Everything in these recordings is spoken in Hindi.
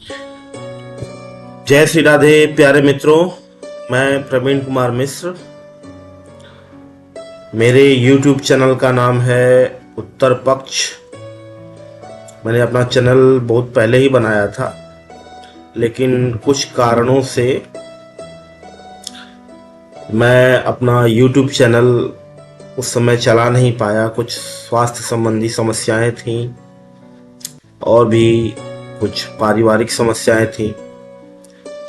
जय श्री राधे प्यारे मित्रों। मैं प्रवीण कुमार मिश्र। मेरे YouTube चैनल का नाम है उत्तर पक्ष। मैंने अपना चैनल बहुत पहले ही बनाया था, लेकिन कुछ कारणों से मैं अपना YouTube चैनल उस समय चला नहीं पाया। कुछ स्वास्थ्य संबंधी समस्याएं थीं और भी कुछ पारिवारिक समस्याएं थीं,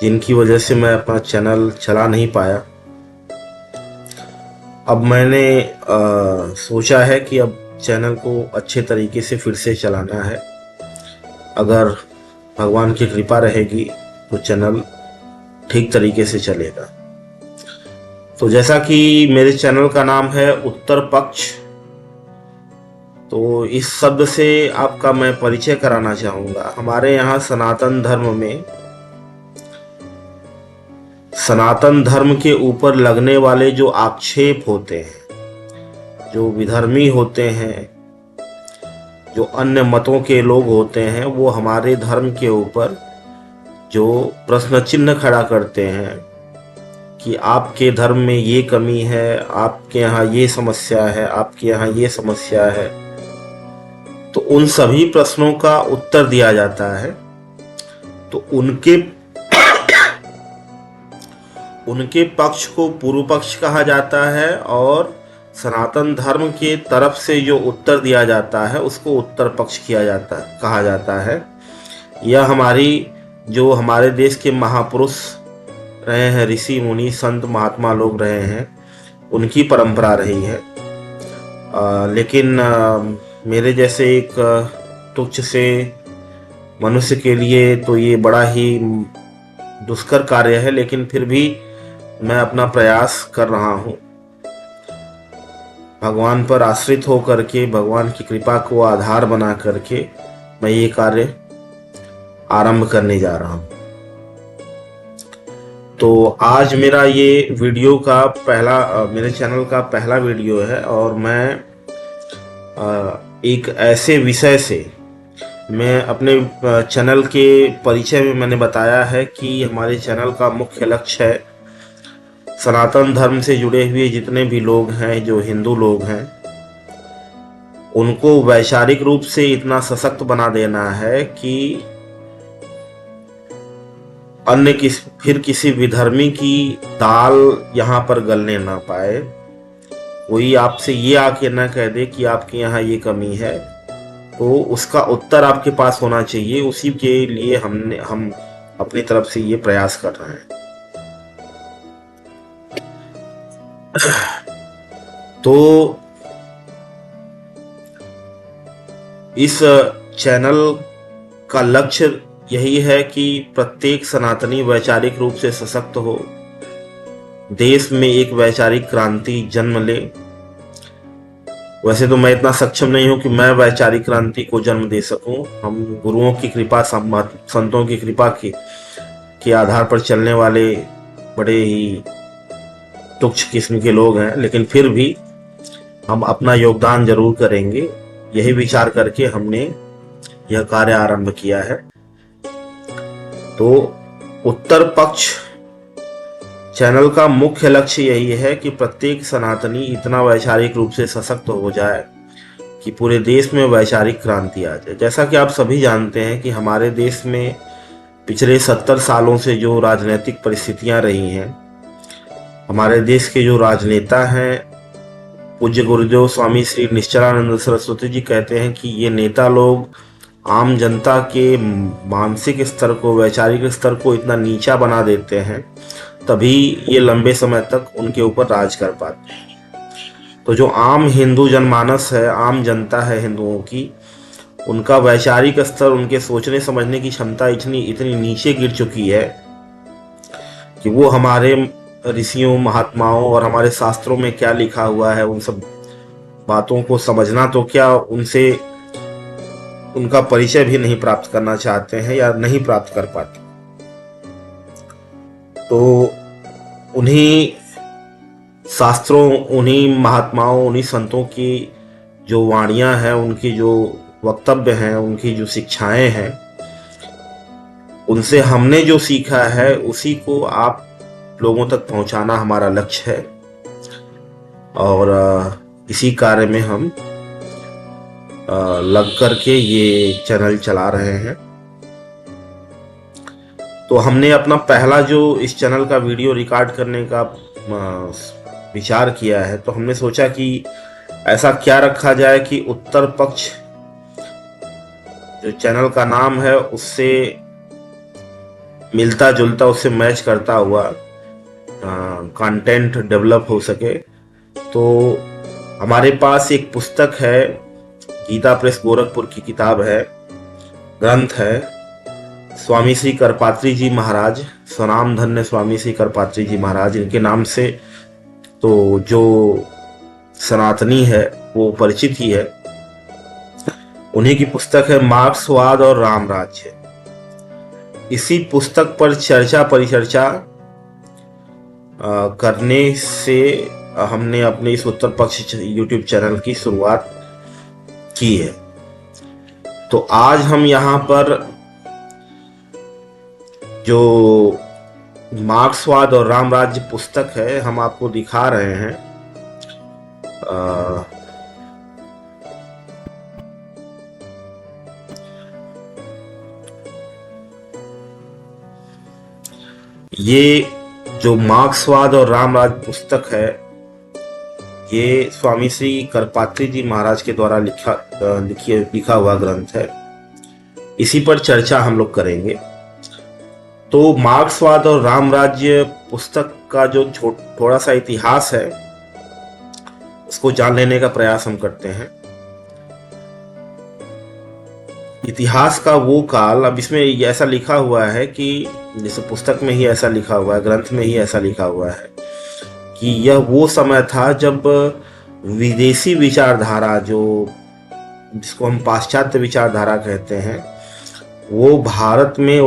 जिनकी वजह से मैं अपना चैनल चला नहीं पाया। अब मैंने सोचा है कि अब चैनल को अच्छे तरीके से फिर से चलाना है। अगर भगवान की कृपा रहेगी तो चैनल ठीक तरीके से चलेगा। तो जैसा कि मेरे चैनल का नाम है उत्तर पक्ष, तो इस शब्द से आपका मैं परिचय कराना चाहूँगा। हमारे यहाँ सनातन धर्म में सनातन धर्म के ऊपर लगने वाले जो आक्षेप होते हैं, जो विधर्मी होते हैं, जो अन्य मतों के लोग होते हैं, वो हमारे धर्म के ऊपर जो प्रश्न चिन्ह खड़ा करते हैं कि आपके धर्म में ये कमी है, आपके यहाँ ये समस्या है, आपके यहाँ ये समस्या है, तो उन सभी प्रश्नों का उत्तर दिया जाता है। तो उनके पक्ष को पूर्व पक्ष कहा जाता है और सनातन धर्म के तरफ से जो उत्तर दिया जाता है उसको उत्तर पक्ष कहा जाता है। यह हमारे देश के महापुरुष रहे हैं, ऋषि मुनि संत महात्मा लोग रहे हैं, उनकी परंपरा रही है। लेकिन मेरे जैसे एक तुच्छ से मनुष्य के लिए तो ये बड़ा ही दुष्कर कार्य है, लेकिन फिर भी मैं अपना प्रयास कर रहा हूँ। भगवान पर आश्रित होकर के, भगवान की कृपा को आधार बना करके मैं ये कार्य आरंभ करने जा रहा हूँ। तो आज मेरा ये वीडियो का मेरे चैनल का पहला वीडियो है और मैं एक ऐसे विषय से, मैं अपने चैनल के परिचय में मैंने बताया है कि हमारे चैनल का मुख्य लक्ष्य है सनातन धर्म से जुड़े हुए जितने भी लोग हैं, जो हिंदू लोग हैं, उनको वैचारिक रूप से इतना सशक्त बना देना है कि फिर किसी विधर्मी की दाल यहाँ पर गलने ना पाए। कोई आपसे ये आके ना कह दे कि आपके यहाँ ये कमी है, तो उसका उत्तर आपके पास होना चाहिए। उसी के लिए हम अपनी तरफ से ये प्रयास कर रहे हैं। तो इस चैनल का लक्ष्य यही है कि प्रत्येक सनातनी वैचारिक रूप से सशक्त हो, देश में एक वैचारिक क्रांति जन्म ले। वैसे तो मैं इतना सक्षम नहीं हूं कि मैं वैचारिक क्रांति को जन्म दे सकूं। हम गुरुओं की कृपा, संतों की कृपा के आधार पर चलने वाले बड़े ही तुच्छ किस्म के लोग हैं, लेकिन फिर भी हम अपना योगदान जरूर करेंगे। यही विचार करके हमने यह कार्य आरंभ किया है। तो उत्तर पक्ष चैनल का मुख्य लक्ष्य यही है कि प्रत्येक सनातनी इतना वैचारिक रूप से सशक्त हो जाए कि पूरे देश में वैचारिक क्रांति आ जाए। जैसा कि आप सभी जानते हैं कि हमारे देश में पिछले 70 सालों से जो राजनीतिक परिस्थितियां रही हैं, हमारे देश के जो राजनेता हैं, पूज्य गुरुदेव स्वामी श्री निश्चलानंद सरस्वती जी कहते हैं कि ये नेता लोग आम जनता के मानसिक स्तर को, वैचारिक स्तर को इतना नीचा बना देते हैं, तभी ये लंबे समय तक उनके ऊपर राज कर पाते हैं। तो जो आम हिंदू जनमानस है, आम जनता है हिंदुओं की, उनका वैचारिक स्तर, उनके सोचने समझने की क्षमता इतनी नीचे गिर चुकी है कि वो हमारे ऋषियों, महात्माओं और हमारे शास्त्रों में क्या लिखा हुआ है उन सब बातों को समझना तो क्या, उनका परिचय भी नहीं प्राप्त करना चाहते हैं या नहीं प्राप्त कर पाते। तो उन्हीं शास्त्रों, उन्हीं महात्माओं, उन्हीं संतों की जो वाणियां हैं, उनकी जो वक्तव्य हैं, उनकी जो शिक्षाएं हैं, उनसे हमने जो सीखा है उसी को आप लोगों तक पहुंचाना हमारा लक्ष्य है, और इसी कार्य में हम लग करके ये चैनल चला रहे हैं। तो हमने अपना पहला जो इस चैनल का वीडियो रिकॉर्ड करने का विचार किया है, तो हमने सोचा कि ऐसा क्या रखा जाए कि उत्तर पक्ष जो चैनल का नाम है उससे मिलता जुलता, उससे मैच करता हुआ कंटेंट डेवलप हो सके। तो हमारे पास एक पुस्तक है, गीता प्रेस गोरखपुर की किताब है, ग्रंथ है, स्वामी श्री करपात्री जी महाराज, स्वनाम धन्य स्वामी श्री करपात्री जी महाराज, इनके नाम से तो जो सनातनी है वो परिचित ही है। उन्हीं की पुस्तक है मार्क्सवाद और राम राज्य। इसी पुस्तक पर चर्चा परिचर्चा करने से हमने अपने इस उत्तर पक्ष यूट्यूब चैनल की शुरुआत की है। तो आज हम यहाँ पर जो मार्क्सवाद और राम राज्य पुस्तक है हम आपको दिखा रहे हैं। ये जो मार्क्सवाद और राम राज्य पुस्तक है, ये स्वामी श्री करपात्री जी महाराज के द्वारा लिखा हुआ ग्रंथ है। इसी पर चर्चा हम लोग करेंगे। तो मार्क्सवाद और राम राज्य पुस्तक का जो थोड़ा सा इतिहास है उसको जान लेने का प्रयास हम करते हैं। इतिहास का वो काल, अब इसमें ऐसा लिखा हुआ है कि जैसे पुस्तक में ही ऐसा लिखा हुआ है, ग्रंथ में ही ऐसा लिखा हुआ है कि यह वो समय था जब विदेशी विचारधारा, जो जिसको हम पाश्चात्य विचारधारा कहते हैं, वो भारत में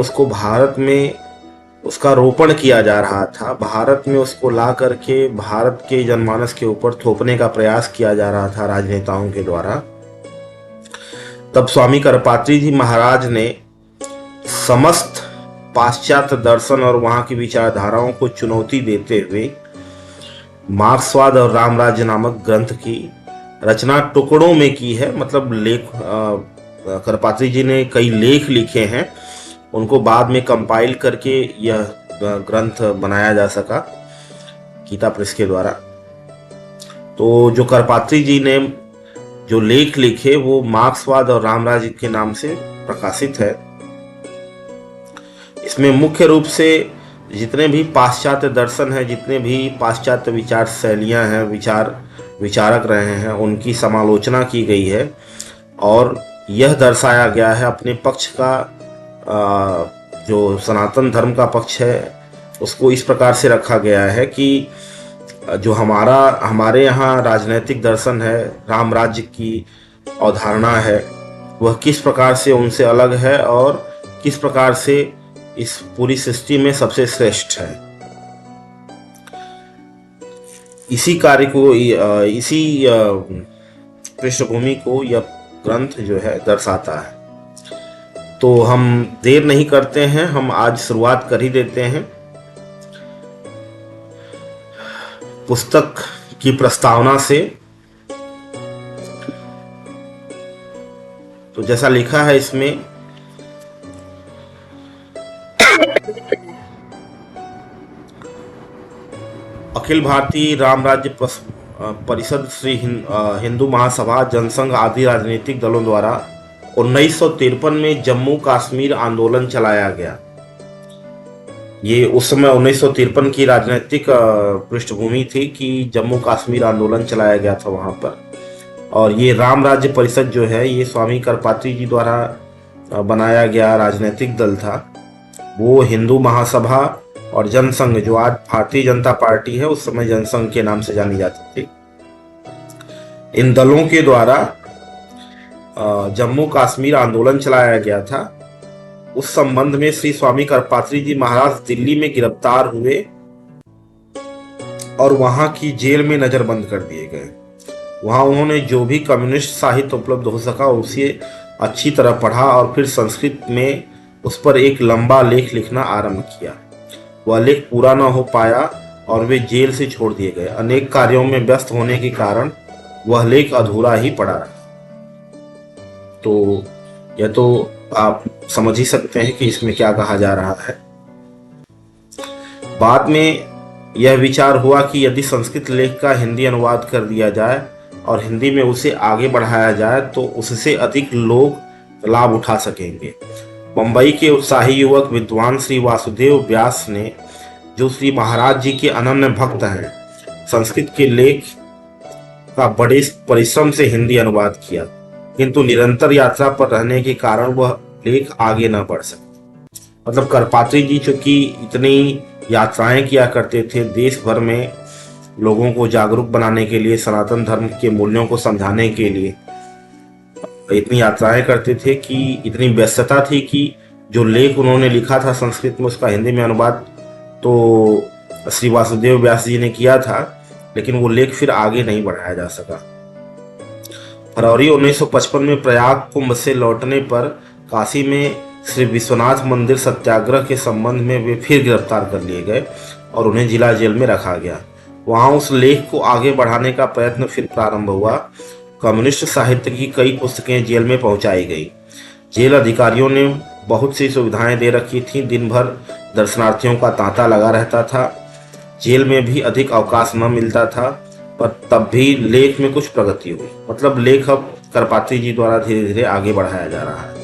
उसका रोपण किया जा रहा था। भारत में उसको ला करके भारत के जनमानस के ऊपर थोपने का प्रयास किया जा रहा था राजनेताओं के द्वारा। तब स्वामी करपात्री जी महाराज ने समस्त पाश्चात्य दर्शन और वहां की विचारधाराओं को चुनौती देते हुए मार्क्सवाद और राम राज्य नामक ग्रंथ की रचना टुकड़ों में की है। मतलब करपात्री जी ने कई लेख लिखे हैं, उनको बाद में कंपाइल करके यह ग्रंथ बनाया जा सका गीता प्रेस के द्वारा। तो जो करपात्री जी ने जो लेख लिखे वो मार्क्सवाद और राम राज्य के नाम से प्रकाशित है। इसमें मुख्य रूप से जितने भी पाश्चात्य दर्शन हैं, जितने भी पाश्चात्य विचार शैलियां हैं, विचारक रहे हैं, उनकी समालोचना की गई है और यह दर्शाया गया है अपने पक्ष का, जो सनातन धर्म का पक्ष है उसको इस प्रकार से रखा गया है कि जो हमारे यहाँ राजनैतिक दर्शन है, राम राज्य की अवधारणा है, वह किस प्रकार से उनसे अलग है और किस प्रकार से इस पूरी सृष्टि में सबसे श्रेष्ठ है। इसी कार्य को, इसी पृष्ठभूमि को यह ग्रंथ जो है दर्शाता है। तो हम देर नहीं करते हैं, हम आज शुरुआत कर ही देते हैं। पुस्तक की प्रस्तावना से तो जैसा लिखा है इसमें, अखिल भारतीय राम राज्य परिषद, श्री हिंदू महासभा, जनसंघ आदि राजनीतिक दलों द्वारा 1953 में जम्मू कश्मीर आंदोलन चलाया गया। ये उस समय 1953 की राजनीतिक पृष्ठभूमि थी कि जम्मू कश्मीर आंदोलन चलाया गया था वहां पर। और ये राम राज्य परिषद जो है ये स्वामी करपात्री जी द्वारा बनाया गया राजनीतिक दल था। वो हिंदू महासभा और जनसंघ, जो आज भारतीय जनता पार्टी है, उस समय जनसंघ के नाम से जानी जाती थी, इन दलों के द्वारा जम्मू कश्मीर आंदोलन चलाया गया था। उस संबंध में श्री स्वामी करपात्री जी महाराज दिल्ली में गिरफ्तार हुए और वहां की जेल में नजरबंद कर दिए गए। वहां उन्होंने जो भी कम्युनिस्ट साहित्य उपलब्ध हो सका उसे अच्छी तरह पढ़ा और फिर संस्कृत में उस पर एक लंबा लेख लिखना आरंभ किया। वह लेख पूरा न हो पाया और वे जेल से छोड़ दिए गए। अनेक कार्यों में व्यस्त होने के कारण वह लेख अधूरा ही पड़ा रहा। तो यह तो आप समझ ही सकते हैं कि इसमें क्या कहा जा रहा है। बाद में यह विचार हुआ कि यदि संस्कृत लेख का हिंदी अनुवाद कर दिया जाए और हिंदी में उसे आगे बढ़ाया जाए तो उससे अधिक लोग लाभ उठा सकेंगे। मुंबई के उत्साही युवक विद्वान श्री वासुदेव व्यास ने, जो श्री महाराज जी के अनन्य भक्त हैं, संस्कृत के लेख का बड़े परिश्रम से हिंदी अनुवाद किया, किंतु निरंतर यात्रा पर रहने के कारण वह लेख आगे न बढ़ सके। मतलब करपात्री जी चूंकि इतनी यात्राएं किया करते थे, देश भर में लोगों को जागरूक बनाने के लिए, सनातन धर्म के मूल्यों को समझाने के लिए इतनी यात्राएं करते थे कि इतनी व्यस्तता थी कि जो लेख उन्होंने लिखा था संस्कृत में, उसका हिंदी में अनुवाद तो श्री वासुदेव व्यास जी ने किया था, लेकिन वो लेख फिर आगे नहीं बढ़ाया जा सका। फरवरी 1955 में प्रयाग कुंभ से लौटने पर काशी में श्री विश्वनाथ मंदिर सत्याग्रह के संबंध में वे फिर गिरफ्तार कर लिए गए और उन्हें जिला जेल में रखा गया। वहां उस लेख को आगे बढ़ाने का प्रयत्न फिर प्रारंभ हुआ। कम्युनिस्ट साहित्य की कई पुस्तकें जेल में पहुंचाई गई। जेल अधिकारियों ने बहुत सी सुविधाएं दे रखी थी। दिन भर दर्शनार्थियों का तांता लगा रहता था। जेल में भी अधिक अवकाश न मिलता था, पर तब भी लेख में कुछ प्रगति हुई। मतलब लेख अब करपात्री जी द्वारा धीरे धीरे आगे बढ़ाया जा रहा है।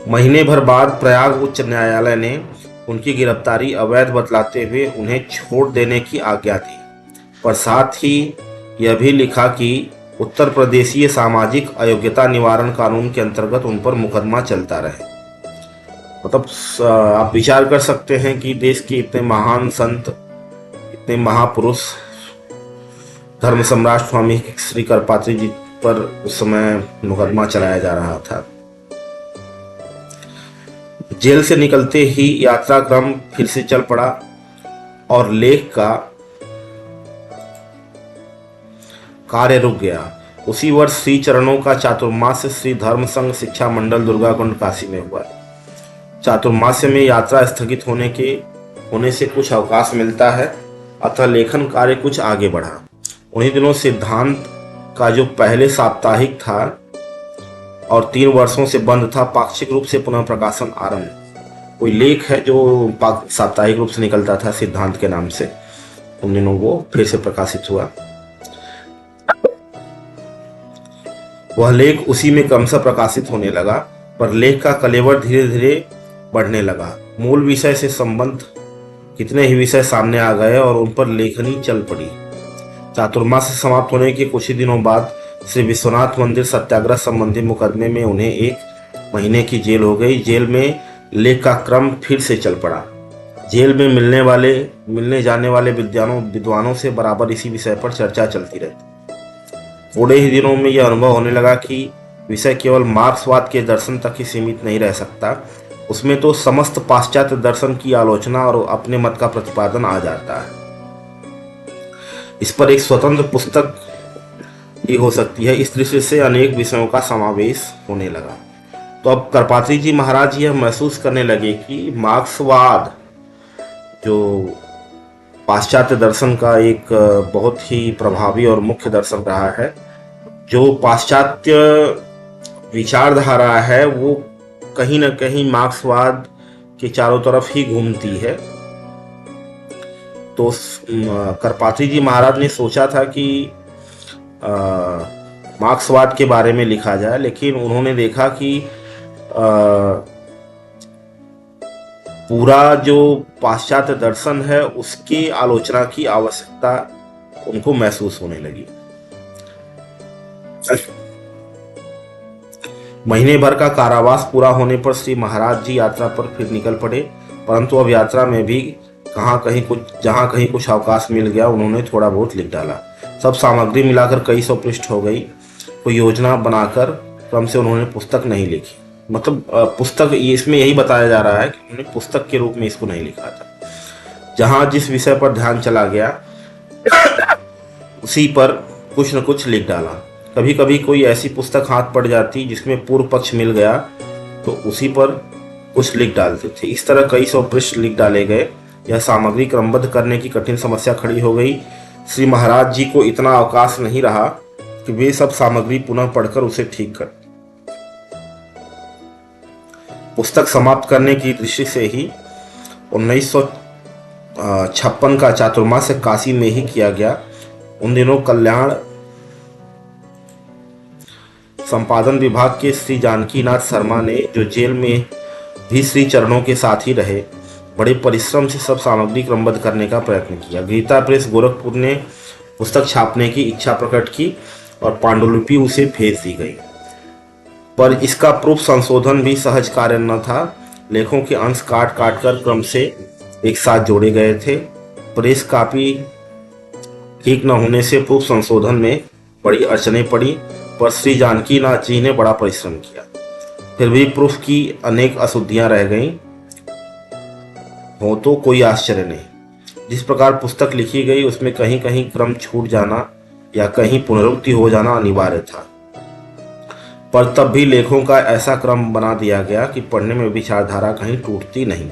महीने भर बाद प्रयाग उच्च न्यायालय ने उनकी गिरफ्तारी अवैध बतलाते हुए उन्हें छोड़ देने की आज्ञा दी, पर साथ ही यह भी लिखा कि उत्तर प्रदेशीय सामाजिक अयोग्यता निवारण कानून के अंतर्गत उन पर मुकदमा चलता रहे। मतलब आप विचार कर सकते हैं कि देश के इतने महान संत, इतने महापुरुष, धर्म सम्राट स्वामी श्री करपात्री जी पर उस समय मुकदमा चलाया जा रहा था। जेल से निकलते ही यात्रा क्रम फिर से चल पड़ा और लेख का कार्य रुक गया। उसी वर्ष श्री चरणों का चातुर्मास्य श्री धर्म संघ शिक्षा मंडल दुर्गाकुंड काशी में हुआ। चातुर्मास्य में यात्रा स्थगित होने से कुछ अवकाश मिलता है, अतः लेखन कार्य कुछ आगे बढ़ा। उन्हीं दिनों सिद्धांत का जो पहले साप्ताहिक था और 3 वर्षों से बंद था, पाक्षिक रूप से पुनः प्रकाशन आरंभ। कोई लेख है जो साप्ताहिक रूप से निकलता था सिद्धांत के नाम से, उन दिनों वो फिर से प्रकाशित हुआ। वह लेख उसी में क्रमशः प्रकाशित होने लगा, पर लेख का कलेवर धीरे धीरे बढ़ने लगा। मूल विषय से संबंध कितने ही विषय सामने आ गए और उन पर लेखनी चल पड़ी। चातुर्मास्य समाप्त होने के कुछ ही दिनों बाद श्री विश्वनाथ मंदिर सत्याग्रह संबंधी मुकदमे में उन्हें 1 महीने की जेल हो गई। जेल में लेख का क्रम फिर से चल पड़ा। जेल में मिलने जाने वाले विद्वानों से बराबर इसी विषय पर चर्चा चलती रहती। थोड़े ही दिनों में यह अनुभव होने लगा कि विषय केवल मार्क्सवाद के दर्शन तक ही सीमित नहीं रह सकता, उसमें तो समस्त पाश्चात्य दर्शन की आलोचना और अपने मत का प्रतिपादन आ जाता है। इस पर एक स्वतंत्र पुस्तक ही हो सकती है। इस दृष्टि से अनेक विषयों का समावेश होने लगा। तो अब करपात्री जी महाराज यह महसूस करने लगे कि मार्क्सवाद, जो पाश्चात्य दर्शन का एक बहुत ही प्रभावी और मुख्य दर्शन रहा है, जो पाश्चात्य विचारधारा है वो कहीं न कहीं मार्क्सवाद के चारों तरफ ही घूमती है। तो करपात्री जी महाराज ने सोचा था कि मार्क्सवाद के बारे में लिखा जाए, लेकिन उन्होंने देखा कि पूरा जो पाश्चात्य दर्शन है उसकी आलोचना की आवश्यकता उनको महसूस होने लगी। महीने भर का कारावास पूरा होने पर श्री महाराज जी यात्रा पर फिर निकल पड़े, परंतु अब यात्रा में भी जहां कहीं कुछ अवकाश मिल गया उन्होंने थोड़ा बहुत लिख डाला। सब सामग्री मिलाकर कई सौ पृष्ठ हो गई। कोई योजना बनाकर क्रम से उन्होंने पुस्तक नहीं लिखी। मतलब पुस्तक, इसमें यही बताया जा रहा है कि उन्होंने पुस्तक के रूप में इसको नहीं लिखा था। जहां जिस विषय पर ध्यान चला गया उसी पर कुछ न कुछ लिख डाला। कभी कभी कोई ऐसी पुस्तक हाथ पड़ जाती जिसमें पूर्व पक्ष मिल गया तो उसी पर कुछ लिख डालते थे। इस तरह कई सौ पृष्ठ लिख डाले गए। यह सामग्री क्रमबद्ध करने की कठिन समस्या खड़ी हो गई। श्री महाराज जी को इतना अवकाश नहीं रहा कि वे सब सामग्री पुनः पढ़कर उसे ठीक कर। पुस्तक समाप्त करने की दृष्टि से ही 1956 का चातुर्मास्य काशी में ही किया गया। उन दिनों कल्याण संपादन विभाग के श्री जानकीनाथ शर्मा ने, जो जेल में भी श्री चरणों के साथ ही रहे, बड़े परिश्रम से सब सामग्री क्रमबद्ध करने का प्रयत्न किया। गीता प्रेस गोरखपुर ने पुस्तक छापने की इच्छा प्रकट की और पांडुलिपि उसे भेज दी गई, पर इसका प्रूफ संशोधन भी सहज कार्य न था। लेखों के अंश काट काट कर क्रम से एक साथ जोड़े गए थे। प्रेस कॉपी ठीक न होने से प्रूफ संशोधन में बड़ी अड़चनें पड़ी, पर श्री जानकीनाथ जी ने बड़ा परिश्रम किया। फिर भी प्रूफ की अनेक अशुद्धियां रह गईं हो तो कोई आश्चर्य नहीं। जिस प्रकार पुस्तक लिखी गई उसमें कहीं कहीं क्रम छूट जाना या कहीं पुनरुक्ति हो जाना अनिवार्य था, पर तब भी लेखों का ऐसा क्रम बना दिया गया कि पढ़ने में विचारधारा कहीं टूटती नहीं।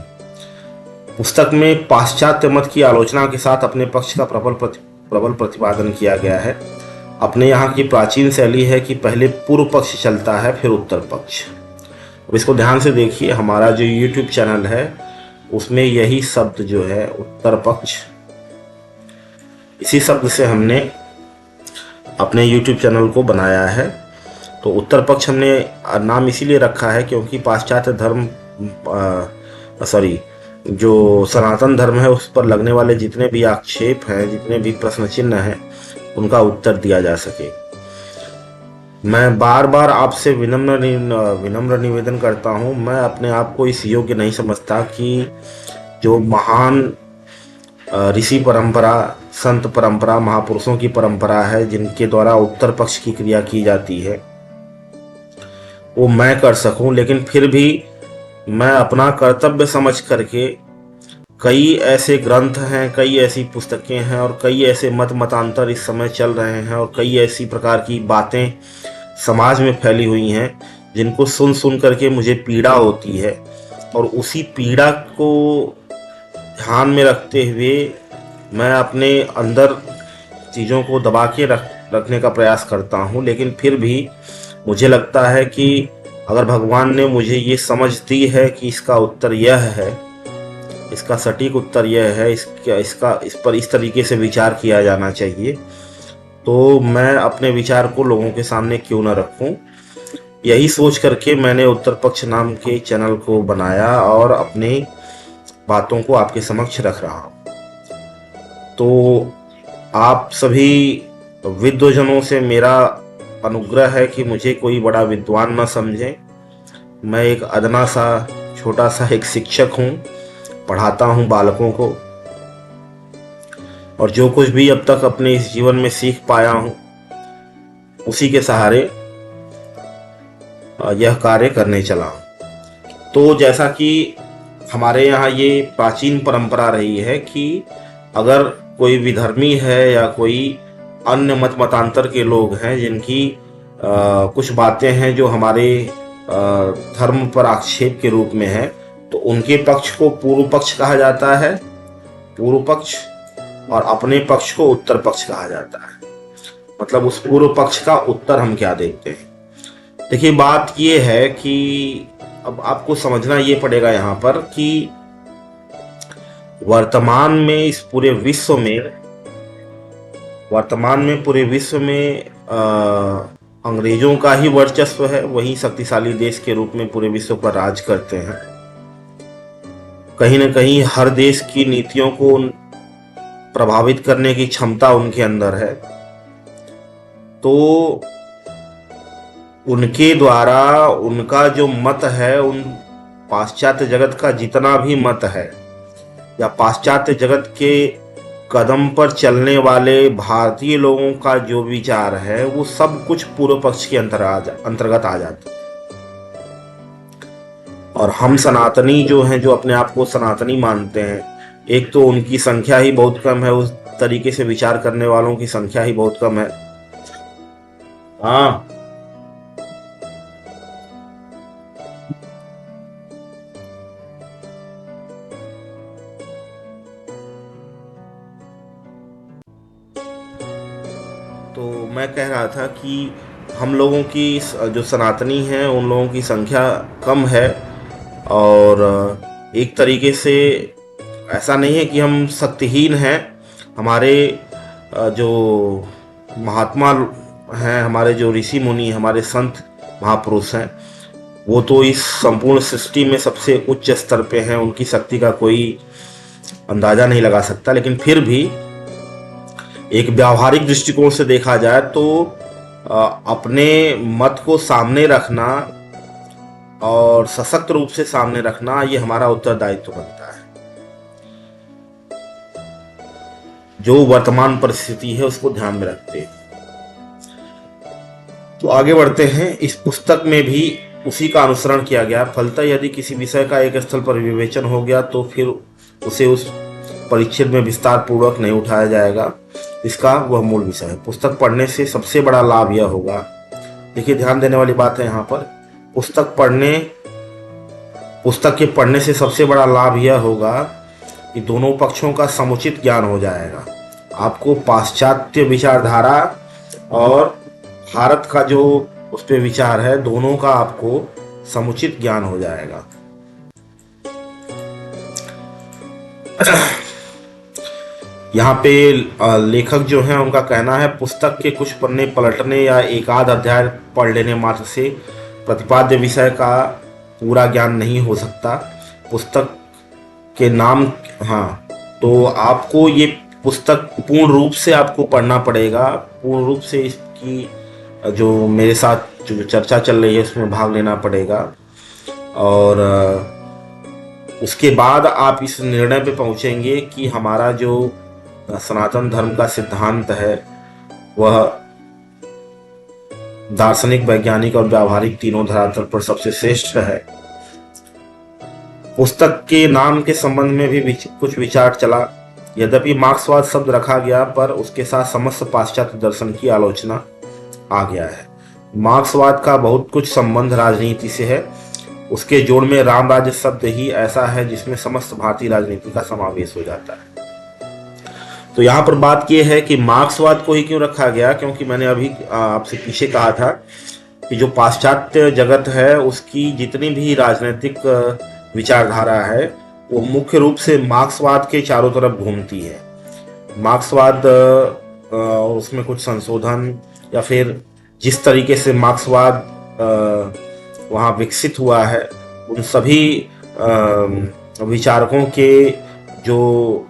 पुस्तक में पाश्चात्य मत की आलोचना के साथ अपने पक्ष का प्रबल प्रतिपादन किया गया है। अपने यहाँ की प्राचीन शैली है कि पहले पूर्व पक्ष चलता है फिर उत्तर पक्ष। अब इसको ध्यान से देखिए, हमारा जो YouTube चैनल है उसमें यही शब्द जो है उत्तर पक्ष, इसी शब्द से हमने अपने YouTube चैनल को बनाया है। तो उत्तर पक्ष हमने नाम इसीलिए रखा है क्योंकि पाश्चात्य धर्म जो सनातन धर्म है उस पर लगने वाले जितने भी आक्षेप हैं, जितने भी प्रश्न चिन्ह हैं, उनका उत्तर दिया जा सके। मैं बार बार आपसे विनम्र निवेदन करता हूं, मैं अपने आप को इस योग्य नहीं समझता कि जो महान ऋषि परंपरा, संत परंपरा, महापुरुषों की परंपरा है जिनके द्वारा उत्तर पक्ष की क्रिया की जाती है, वो मैं कर सकूं। लेकिन फिर भी मैं अपना कर्तव्य समझ करके कई ऐसे ग्रंथ हैं, कई ऐसी पुस्तकें हैं और कई ऐसे मतांतर इस समय चल रहे हैं और कई ऐसी प्रकार की बातें समाज में फैली हुई हैं जिनको सुन सुन करके मुझे पीड़ा होती है, और उसी पीड़ा को ध्यान में रखते हुए मैं अपने अंदर चीज़ों को दबा के रखने का प्रयास करता हूँ। लेकिन फिर भी मुझे लगता है कि अगर भगवान ने मुझे ये समझ दी है कि इसका उत्तर यह है, इसका सटीक उत्तर यह है, इस पर इस तरीके से विचार किया जाना चाहिए, तो मैं अपने विचार को लोगों के सामने क्यों न रखूं। यही सोच करके मैंने उत्तर पक्ष नाम के चैनल को बनाया और अपनी बातों को आपके समक्ष रख रहा हूं। तो आप सभी विद्वजनों से मेरा अनुग्रह है कि मुझे कोई बड़ा विद्वान न समझें। मैं एक अदना सा छोटा सा एक शिक्षक हूँ, पढ़ाता हूँ बालकों को, और जो कुछ भी अब तक अपने इस जीवन में सीख पाया हूँ उसी के सहारे यह कार्य करने चला हूँ। तो जैसा कि हमारे यहाँ ये प्राचीन परंपरा रही है कि अगर कोई विधर्मी है या कोई अन्य मतांतर के लोग हैं जिनकी कुछ बातें हैं जो हमारे धर्म पर आक्षेप के रूप में है, तो उनके पक्ष को पूर्व पक्ष कहा जाता है, पूर्व पक्ष, और अपने पक्ष को उत्तर पक्ष कहा जाता है। मतलब उस पूर्व पक्ष का उत्तर हम क्या देखते हैं। देखिए, बात ये है कि अब आपको समझना ये पड़ेगा यहाँ पर कि वर्तमान में पूरे विश्व में अंग्रेजों का ही वर्चस्व है, वही शक्तिशाली देश के रूप में पूरे विश्व पर राज करते हैं। कहीं न कहीं हर देश की नीतियों को प्रभावित करने की क्षमता उनके अंदर है। तो उनके द्वारा उनका जो मत है, उन पाश्चात्य जगत का जितना भी मत है या पाश्चात्य जगत के कदम पर चलने वाले भारतीय लोगों का जो विचार है, वो सब कुछ पूर्व पक्ष के अंतर्गत आ जाता है। और हम सनातनी जो हैं, जो अपने आप को सनातनी मानते हैं, एक तो उनकी संख्या ही बहुत कम है, उस तरीके से विचार करने वालों की संख्या ही बहुत कम है। हाँ, तो मैं कह रहा था कि हम लोगों की जो सनातनी हैं उन लोगों की संख्या कम है, और एक तरीके से ऐसा नहीं है कि हम शक्तिहीन हैं। हमारे जो महात्मा हैं, हमारे जो ऋषि मुनि, हमारे संत महापुरुष हैं, वो तो इस संपूर्ण सृष्टि में सबसे उच्च स्तर पे हैं, उनकी शक्ति का कोई अंदाजा नहीं लगा सकता। लेकिन फिर भी एक व्यावहारिक दृष्टिकोण से देखा जाए तो अपने मत को सामने रखना और सशक्त रूप से सामने रखना, ये हमारा उत्तरदायित्व बनता है। जो वर्तमान परिस्थिति है उसको ध्यान में रखते हैं। तो आगे बढ़ते हैं। इस पुस्तक में भी उसी का अनुसरण किया गया। फलतः यदि किसी विषय का एक स्थल पर विवेचन हो गया तो फिर उसे उस परिच्छेद में विस्तार पूर्वक नहीं उठाया जाएगा। इसका वह मूल विषय है। पुस्तक पढ़ने से सबसे बड़ा लाभ यह होगा, देखिए ध्यान देने वाली बात है यहाँ पर, पुस्तक के पढ़ने से सबसे बड़ा लाभ यह होगा कि दोनों पक्षों का समुचित ज्ञान हो जाएगा। आपको पाश्चात्य विचारधारा और भारत का जो उस पर विचार है, दोनों का आपको समुचित ज्ञान हो जाएगा। यहाँ पे लेखक जो हैं उनका कहना है, पुस्तक के कुछ पन्ने पलटने या एक आध अध्याय पढ़ लेने मात्र से प्रतिपाद्य विषय का पूरा ज्ञान नहीं हो सकता। पुस्तक के नाम, हाँ, तो आपको ये पुस्तक पूर्ण रूप से आपको पढ़ना पड़ेगा, पूर्ण रूप से इसकी जो मेरे साथ जो चर्चा चल रही है उसमें भाग लेना पड़ेगा, और उसके बाद आप इस निर्णय पे पहुंचेंगे कि हमारा जो सनातन धर्म का सिद्धांत है वह दार्शनिक, वैज्ञानिक और व्यावहारिक तीनों धरातल पर सबसे श्रेष्ठ है। पुस्तक के नाम के संबंध में भी कुछ विचार चला। यद्यपि मार्क्सवाद शब्द रखा गया, पर उसके साथ समस्त पाश्चात्य दर्शन की आलोचना आ गया है। मार्क्सवाद का बहुत कुछ संबंध राजनीति से है। उसके जोड़ में राम राज्य शब्द ही ऐसा है जिसमें समस्त भारतीय राजनीति का समावेश हो जाता है। तो यहाँ पर बात यह है कि मार्क्सवाद को ही क्यों रखा गया, क्योंकि मैंने अभी आपसे पीछे कहा था कि जो पाश्चात्य जगत है उसकी जितनी भी राजनीतिक विचारधारा है वो मुख्य रूप से मार्क्सवाद के चारों तरफ घूमती है। मार्क्सवाद उसमें कुछ संशोधन या फिर जिस तरीके से मार्क्सवाद वहाँ विकसित हुआ है, उन सभी विचारकों के जो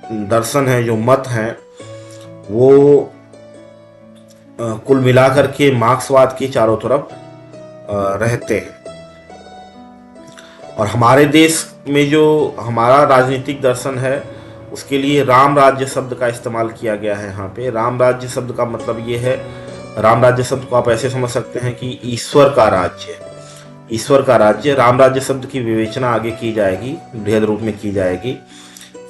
दर्शन है, जो मत हैं, वो कुल मिलाकर के मार्क्सवाद के चारों तरफ रहते हैं। और हमारे देश में जो हमारा राजनीतिक दर्शन है उसके लिए राम राज्य शब्द का इस्तेमाल किया गया है। यहाँ पे राम राज्य शब्द का मतलब ये है, राम राज्य शब्द को आप ऐसे समझ सकते हैं कि ईश्वर का राज्य, ईश्वर का राज्य। राम राज्य शब्द की विवेचना आगे की जाएगी, बृहद रूप में की जाएगी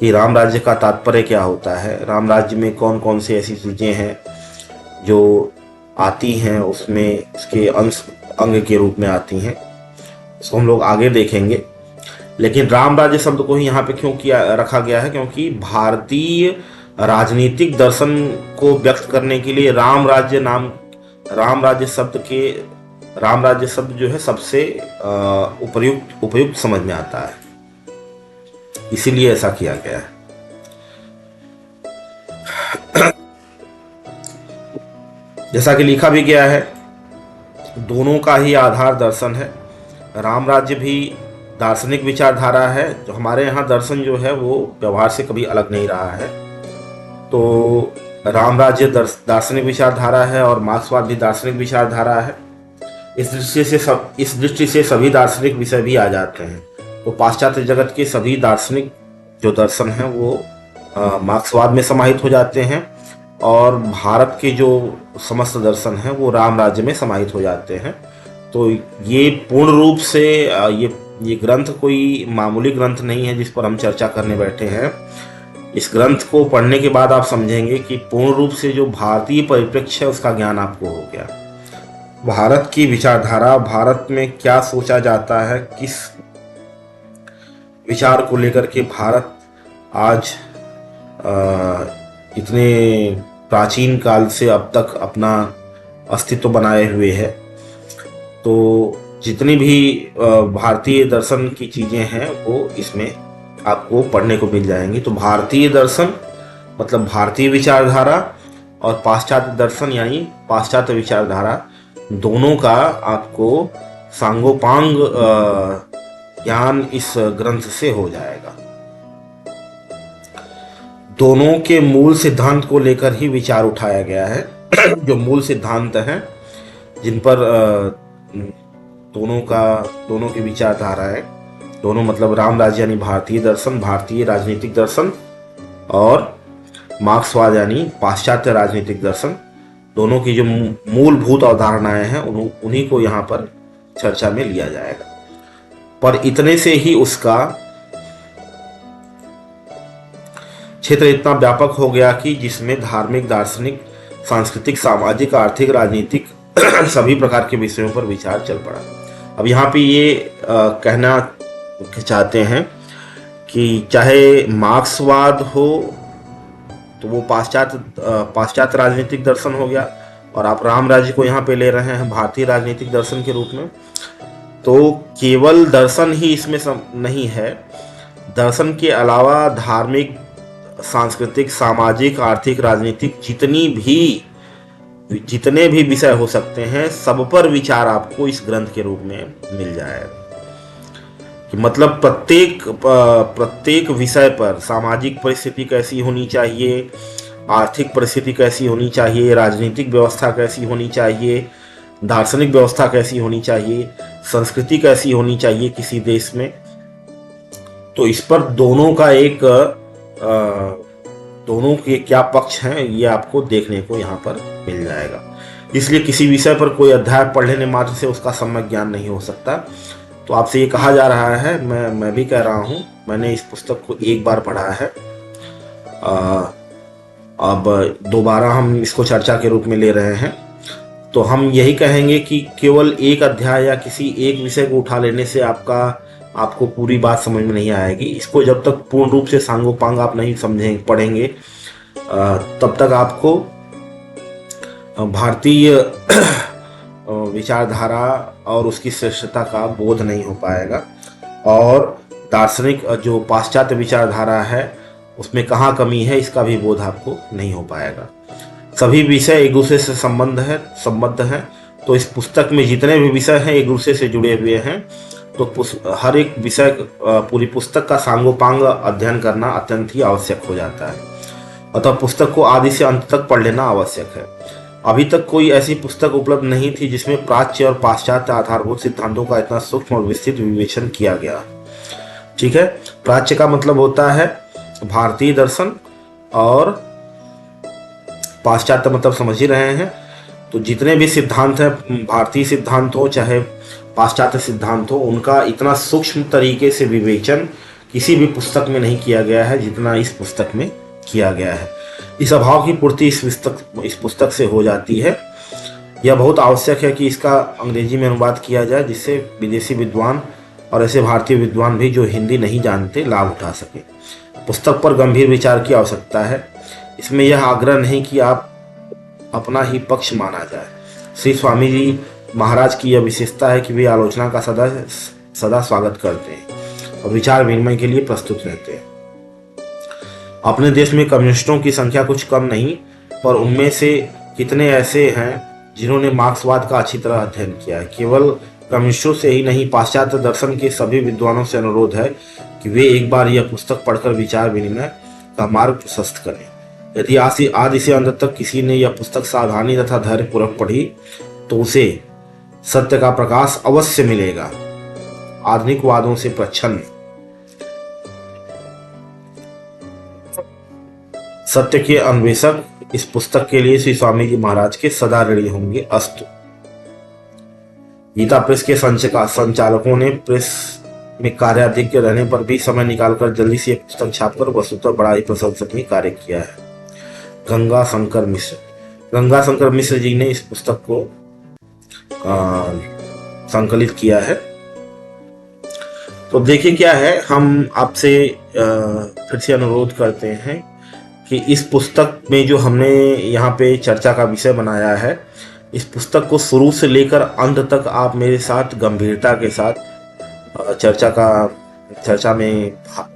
कि राम राज्य का तात्पर्य क्या होता है, राम राज्य में कौन कौन सी ऐसी चीज़ें हैं जो आती हैं, उसमें उसके अंग के रूप में आती हैं, उसको हम लोग आगे देखेंगे। लेकिन राम राज्य शब्द को ही यहाँ पे क्यों रखा गया है, क्योंकि भारतीय राजनीतिक दर्शन को व्यक्त करने के लिए राम राज्य शब्द जो है सबसे उपयुक्त समझ में आता है, इसीलिए ऐसा किया गया है। जैसा कि लिखा भी गया है, दोनों का ही आधार दर्शन है। राम राज्य भी दार्शनिक विचारधारा है। जो हमारे यहाँ दर्शन जो है वो व्यवहार से कभी अलग नहीं रहा है। तो राम राज्य दार्शनिक विचारधारा है और मार्क्सवाद भी दार्शनिक विचारधारा है। इस दृष्टि से सभी दार्शनिक विषय भी आ जाते हैं। तो पाश्चात्य जगत के सभी दार्शनिक जो दर्शन हैं वो मार्क्सवाद में समाहित हो जाते हैं, और भारत के जो समस्त दर्शन हैं वो राम राज्य में समाहित हो जाते हैं। तो ये पूर्ण रूप से ये ग्रंथ कोई मामूली ग्रंथ नहीं है जिस पर हम चर्चा करने बैठे हैं। इस ग्रंथ को पढ़ने के बाद आप समझेंगे कि पूर्ण रूप से जो भारतीय परिप्रेक्ष्य है उसका ज्ञान आपको हो गया। भारत की विचारधारा, भारत में क्या सोचा जाता है, किस विचार को लेकर के भारत आज इतने प्राचीन काल से अब तक अपना अस्तित्व बनाए हुए है। तो जितनी भी भारतीय दर्शन की चीजें हैं वो इसमें आपको पढ़ने को मिल जाएंगी। तो भारतीय दर्शन मतलब भारतीय विचारधारा और पाश्चात्य दर्शन यानी पाश्चात्य विचारधारा, दोनों का आपको सांगोपांग ज्ञान इस ग्रंथ से हो जाएगा। दोनों के मूल सिद्धांत को लेकर ही विचार उठाया गया है। जो मूल सिद्धांत हैं जिन पर दोनों की विचारधारा है, दोनों मतलब राम राज्य यानी भारतीय दर्शन, भारतीय राजनीतिक दर्शन, और मार्क्सवाद यानी पाश्चात्य राजनीतिक दर्शन, दोनों की जो मूलभूत अवधारणाएं हैं उन्हीं को यहाँ पर चर्चा में लिया जाएगा। पर इतने से ही उसका क्षेत्र इतना व्यापक हो गया कि जिसमें धार्मिक, दार्शनिक, सांस्कृतिक, सामाजिक, आर्थिक, राजनीतिक सभी प्रकार के विषयों पर विचार चल पड़ा। अब यहाँ पे ये कहना चाहते हैं कि चाहे मार्क्सवाद हो तो वो पाश्चात्य राजनीतिक दर्शन हो गया, और आप राम राज्य को यहाँ पे ले रहे हैं भारतीय राजनीतिक दर्शन के रूप में। तो केवल दर्शन ही इसमें नहीं है, दर्शन के अलावा धार्मिक, सांस्कृतिक, सामाजिक, आर्थिक, राजनीतिक जितने भी विषय हो सकते हैं सब पर विचार आपको इस ग्रंथ के रूप में मिल जाएगा। कि मतलब प्रत्येक विषय पर सामाजिक परिस्थिति कैसी होनी चाहिए, आर्थिक परिस्थिति कैसी होनी चाहिए, राजनीतिक व्यवस्था कैसी होनी चाहिए, दार्शनिक व्यवस्था कैसी होनी चाहिए, संस्कृति कैसी होनी चाहिए किसी देश में, तो इस पर दोनों के क्या पक्ष हैं ये आपको देखने को यहाँ पर मिल जाएगा। इसलिए किसी विषय पर कोई अध्याय पढ़ लेने मात्र से उसका सम्यक ज्ञान नहीं हो सकता। तो आपसे ये कहा जा रहा है, मैं भी कह रहा हूँ, मैंने इस पुस्तक को एक बार पढ़ा है, अब दोबारा हम इसको चर्चा के रूप में ले रहे हैं। तो हम यही कहेंगे कि केवल एक अध्याय या किसी एक विषय को उठा लेने से आपको पूरी बात समझ में नहीं आएगी। इसको जब तक पूर्ण रूप से सांगोपांग आप नहीं समझेंगे, पढ़ेंगे, तब तक आपको भारतीय विचारधारा और उसकी श्रेष्ठता का बोध नहीं हो पाएगा, और दार्शनिक जो पाश्चात्य विचारधारा है उसमें कहाँ कमी है इसका भी बोध आपको नहीं हो पाएगा। सभी विषय एक दूसरे से संबद्ध हैं। तो इस पुस्तक में जितने भी विषय हैं एक दूसरे से जुड़े हुए हैं। तो हर एक विषय, पूरी पुस्तक का सांगोपांग अध्ययन करना अत्यंत ही आवश्यक हो जाता है। अतः पुस्तक को आदि से अंत तक पढ़ लेना आवश्यक है। अभी तक कोई ऐसी पुस्तक उपलब्ध नहीं थी जिसमें प्राच्य और पाश्चात्य आधारभूत सिद्धांतों का इतना सूक्ष्म और विस्तृत विवेचन किया गया। ठीक है, प्राच्य का मतलब होता है भारतीय दर्शन, और पाश्चात्य मतलब समझ ही रहे हैं। तो जितने भी सिद्धांत हैं, भारतीय सिद्धांत हो चाहे पाश्चात्य सिद्धांत हो, उनका इतना सूक्ष्म तरीके से विवेचन किसी भी पुस्तक में नहीं किया गया है जितना इस पुस्तक में किया गया है। इस अभाव की पूर्ति इस पुस्तक से हो जाती है। यह बहुत आवश्यक है कि इसका अंग्रेजी में अनुवाद किया जाए, जिससे विदेशी विद्वान और ऐसे भारतीय विद्वान भी जो हिंदी नहीं जानते लाभ उठा सके। पुस्तक पर गंभीर विचार की आवश्यकता है। इसमें यह आग्रह नहीं कि आप अपना ही पक्ष माना जाए। श्री स्वामी जी महाराज की यह विशेषता है कि वे आलोचना का सदा स्वागत करते हैं और विचार विनिमय के लिए प्रस्तुत रहते हैं। अपने देश में कम्युनिस्टों की संख्या कुछ कम नहीं, पर उनमें से कितने ऐसे हैं जिन्होंने मार्क्सवाद का अच्छी तरह अध्ययन किया है। केवल कम्युनिस्टों से ही नहीं, पाश्चात्य दर्शन के सभी विद्वानों से अनुरोध है कि वे एक बार यह पुस्तक पढ़कर विचार विनिमय का मार्ग प्रशस्त करें। यदि आदि से अंत तक किसी ने यह पुस्तक सावधानी तथा धैर्यपूर्वक पढ़ी तो उसे सत्य का प्रकाश अवश्य मिलेगा। आधुनिक वादों से प्रच्छन्न सत्य के अन्वेषक इस पुस्तक के लिए श्री स्वामी जी महाराज के सदा ऋणी होंगे। अस्तु। गीता प्रेस के संचालकों ने प्रेस में कार्याध्यक्ष रहने पर भी समय निकालकर जल्दी से एक पुस्तक छापकर वस्तुतः बड़ा ही प्रशंसनीय कार्य किया है। गंगा शंकर मिश्र जी ने इस पुस्तक को संकलित किया है। तो देखिए क्या है, हम आपसे फिर से अनुरोध करते हैं कि इस पुस्तक में जो हमने यहाँ पे चर्चा का विषय बनाया है, इस पुस्तक को शुरू से लेकर अंत तक आप मेरे साथ गंभीरता के साथ चर्चा में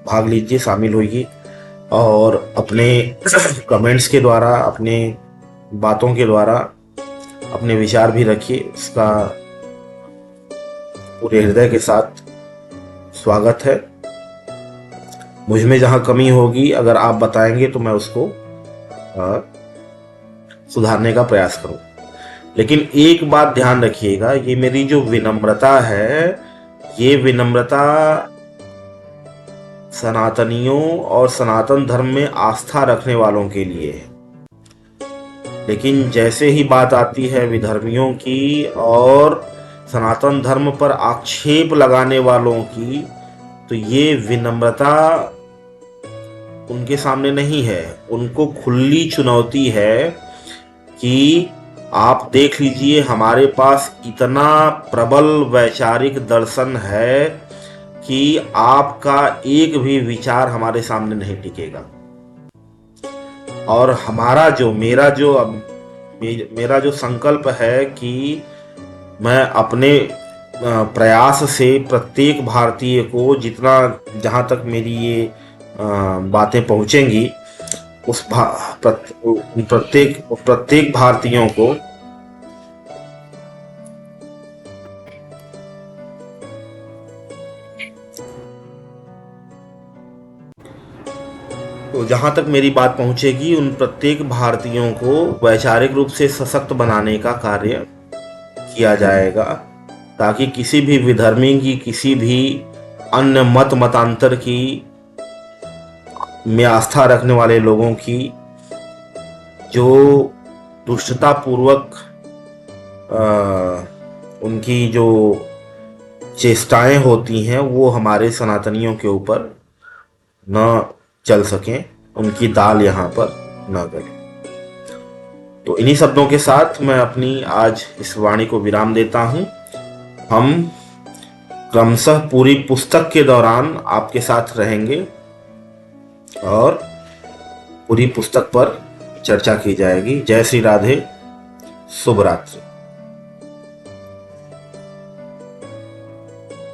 भाग लीजिए, शामिल होइए और अपने कमेंट्स के द्वारा, अपने बातों के द्वारा अपने विचार भी रखिए। उसका पूरे हृदय के साथ स्वागत है। मुझ में जहाँ कमी होगी अगर आप बताएंगे तो मैं उसको सुधारने का प्रयास करूँ। लेकिन एक बात ध्यान रखिएगा, ये मेरी जो विनम्रता है, ये विनम्रता सनातनियों और सनातन धर्म में आस्था रखने वालों के लिए है। लेकिन जैसे ही बात आती है विधर्मियों की और सनातन धर्म पर आक्षेप लगाने वालों की, तो ये विनम्रता उनके सामने नहीं है। उनको खुली चुनौती है कि आप देख लीजिए, हमारे पास इतना प्रबल वैचारिक दर्शन है कि आपका एक भी विचार हमारे सामने नहीं टिकेगा। और मेरा जो संकल्प है कि मैं अपने प्रयास से प्रत्येक भारतीय को जहाँ तक मेरी ये बातें पहुँचेंगी, प्रत्येक भारतीयों को जहाँ तक मेरी बात पहुँचेगी, उन प्रत्येक भारतीयों को वैचारिक रूप से सशक्त बनाने का कार्य किया जाएगा, ताकि किसी भी विधर्मी की, किसी भी अन्य मतांतर की में आस्था रखने वाले लोगों की जो दुष्टता पूर्वक उनकी जो चेष्टाएं होती हैं वो हमारे सनातनियों के ऊपर न चल सकें, उनकी दाल यहाँ पर न गले। तो इन्हीं शब्दों के साथ मैं अपनी आज इस वाणी को विराम देता हूँ। हम क्रमशः पूरी पुस्तक के दौरान आपके साथ रहेंगे और पूरी पुस्तक पर चर्चा की जाएगी। जय श्री राधे, शुभ रात्रि।